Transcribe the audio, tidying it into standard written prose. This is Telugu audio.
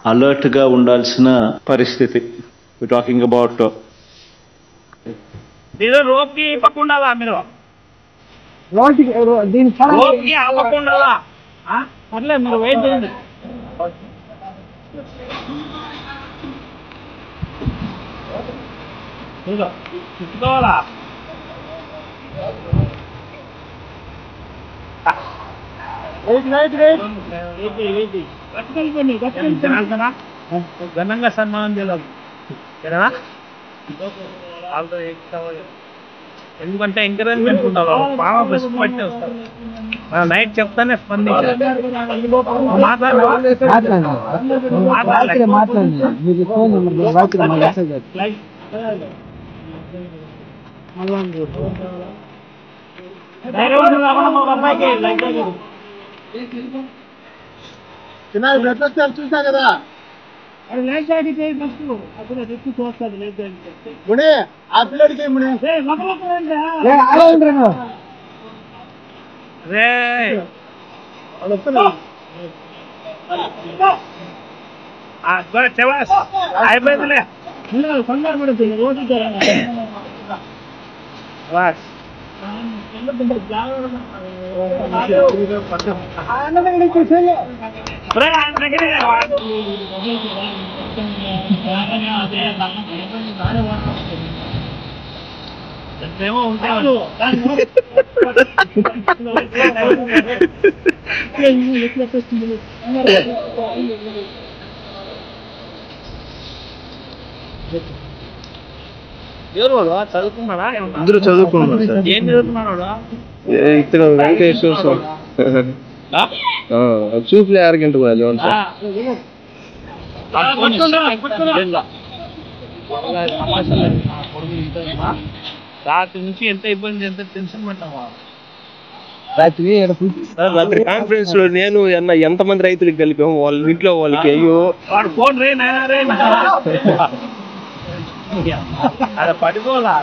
అలర్ట్గా ఉండాల్సిన పరిస్థితి. వి టాకింగ్ అబౌట్ మీరు రోప్కి పక్కుండాలా మీరు దీని రోప్కి ఆపకుండాలా పర్లేదు మీరు వెయిట్ చేయండి. చుట్టుకోవాలా ఘనంగా సన్మానం చేయాలి. ఎందుకంటే ఎంకరేజ్మెంట్ ఉండాలి. బాగా బెస్ట్ పట్టి వస్తారు. నైట్ చెప్తానే స్పందించాలి. చూసా కదా అయిపోయిందిలే కంగారు పడుతుంది రోజు ఏమో ఉంటాడు చదువుకున్నాడా? అందరూ చదువుకున్నారు సార్. ఏం చదువుతున్నాడు? ఇక్కడ వెంకటేశ్వర చూపులే ఆర్గెంట్ కూడా జోన్ సార్. రాత్రి నుంచి ఎంత ఇబ్బంది, ఎంత టెన్షన్ పడ్డావా? రాత్రి కాన్ఫరెన్స్ లో నేను ఎంతమంది రైతులకు కలిపాము వాళ్ళ ఇంట్లో వాళ్ళకి. అయ్యో వాడు ఫోన్ రే అదే పడిపోలా